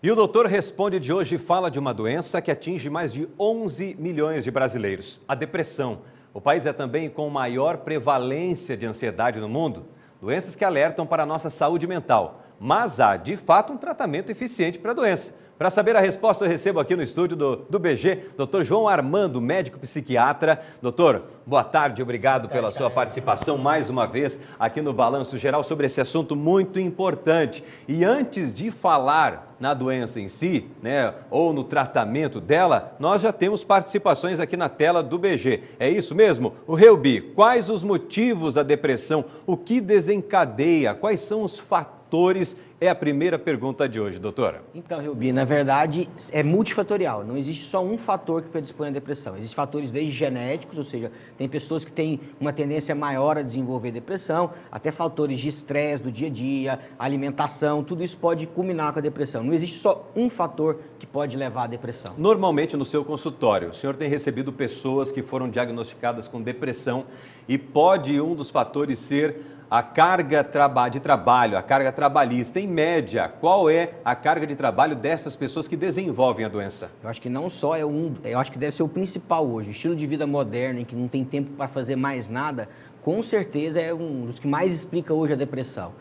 E o Doutor Responde de hoje fala de uma doença que atinge mais de 11 milhões de brasileiros, a depressão. O país é também com maior prevalência de ansiedade no mundo, doenças que alertam para a nossa saúde mental. Mas há, de fato, um tratamento eficiente para a doença. Para saber a resposta, eu recebo aqui no estúdio do BG, Dr. João Armando, médico psiquiatra. Doutor, boa tarde, obrigado pela sua participação mais uma vez aqui no Balanço Geral sobre esse assunto muito importante. E antes de falar na doença em si, né, ou no tratamento dela, nós já temos participações aqui na tela do BG. É isso mesmo? O Reubi, quais os motivos da depressão? O que desencadeia? Quais são os fatores? É a primeira pergunta de hoje, doutora. Então, Reubi, na verdade é multifatorial, não existe só um fator que predispõe à depressão. Existem fatores desde genéticos, ou seja, tem pessoas que têm uma tendência maior a desenvolver depressão, até fatores de estresse do dia a dia, alimentação, tudo isso pode culminar com a depressão. Não existe só um fator que pode levar à depressão. Normalmente no seu consultório, o senhor tem recebido pessoas que foram diagnosticadas com depressão e pode um dos fatores ser a carga de trabalho, a carga trabalhista. Em média, qual é a carga de trabalho dessas pessoas que desenvolvem a doença? Eu acho que não só eu acho que deve ser o principal hoje. O estilo de vida moderno, em que não tem tempo para fazer mais nada, com certeza é um dos que mais explica hoje a depressão.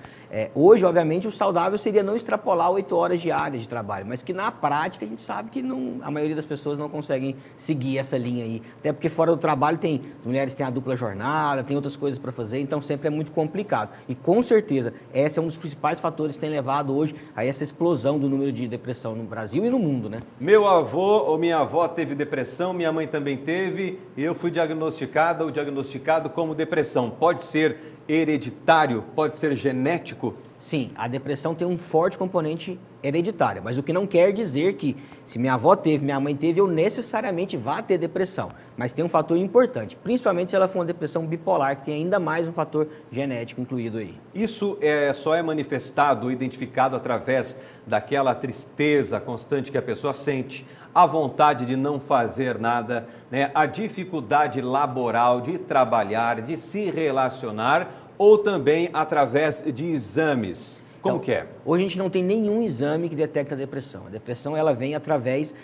Hoje, obviamente, o saudável seria não extrapolar 8 horas diárias de trabalho, mas que na prática a gente sabe que a maioria das pessoas não conseguem seguir essa linha aí. Até porque fora do trabalho as mulheres têm a dupla jornada, tem outras coisas para fazer, então sempre é muito complicado. E com certeza, esse é um dos principais fatores que tem levado hoje a essa explosão do número de depressão no Brasil e no mundo, né? Meu avô ou minha avó teve depressão, minha mãe também teve, e eu fui diagnosticada ou diagnosticado como depressão. Pode ser hereditário? Pode ser genético? Sim, a depressão tem um forte componente hereditário, mas o que não quer dizer que se minha avó teve, minha mãe teve, eu necessariamente vá ter depressão. Mas tem um fator importante, principalmente se ela for uma depressão bipolar, que tem ainda mais um fator genético incluído aí. Isso só é manifestado, identificado através daquela tristeza constante que a pessoa sente, a vontade de não fazer nada, né? A dificuldade laboral de trabalhar, de se relacionar, ou também através de exames. Como que é? Hoje a gente não tem nenhum exame que detecta a depressão. A depressão ela vem através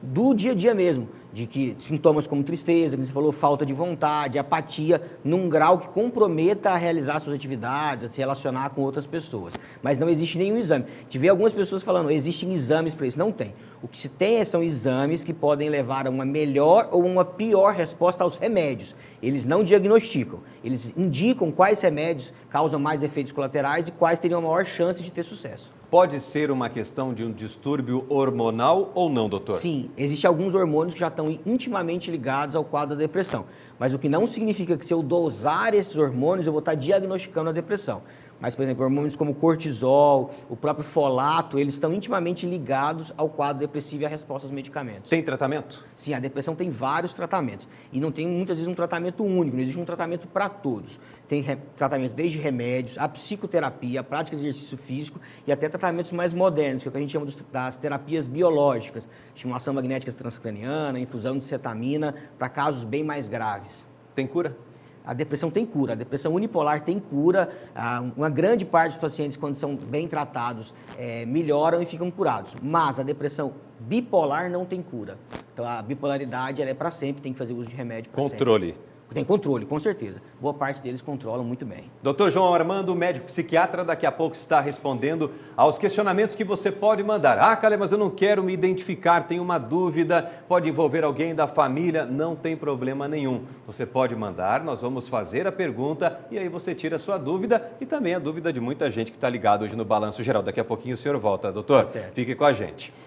do dia a dia mesmo, de que sintomas como tristeza, como você falou, falta de vontade, apatia, num grau que comprometa a realizar suas atividades, a se relacionar com outras pessoas. Mas não existe nenhum exame. A gente vê algumas pessoas falando, existem exames para isso. Não tem. O que se tem são exames que podem levar a uma melhor ou uma pior resposta aos remédios. Eles não diagnosticam, eles indicam quais remédios causam mais efeitos colaterais e quais teriam a maior chance de ter sucesso. Pode ser uma questão de um distúrbio hormonal ou não, doutor? Sim, existem alguns hormônios que já estão intimamente ligados ao quadro da depressão. Mas o que não significa que se eu dosar esses hormônios, eu vou estar diagnosticando a depressão. Mas, por exemplo, hormônios como cortisol, o próprio folato, eles estão intimamente ligados ao quadro depressivo e à resposta aos medicamentos. Tem tratamento? Sim, a depressão tem vários tratamentos. E não tem, muitas vezes, um tratamento único, não existe um tratamento para todos. Tem tratamento desde remédios, a psicoterapia, a prática de exercício físico e até tratamentos mais modernos, que é o que a gente chama das terapias biológicas, estimulação magnética transcraniana, infusão de cetamina, para casos bem mais graves. Tem cura? A depressão tem cura, a depressão unipolar tem cura, uma grande parte dos pacientes, quando são bem tratados, melhoram e ficam curados. Mas a depressão bipolar não tem cura. Então a bipolaridade ela é para sempre, tem que fazer uso de remédio para sempre. Controle. Tem controle, com certeza. Boa parte deles controlam muito bem. Dr. João Armando, médico psiquiatra, daqui a pouco está respondendo aos questionamentos que você pode mandar. Ah, Caleb, mas eu não quero me identificar, tenho uma dúvida, pode envolver alguém da família, não tem problema nenhum. Você pode mandar, nós vamos fazer a pergunta e aí você tira a sua dúvida e também a dúvida de muita gente que está ligado hoje no Balanço Geral. Daqui a pouquinho o senhor volta, doutor. Tá certo. Fique com a gente.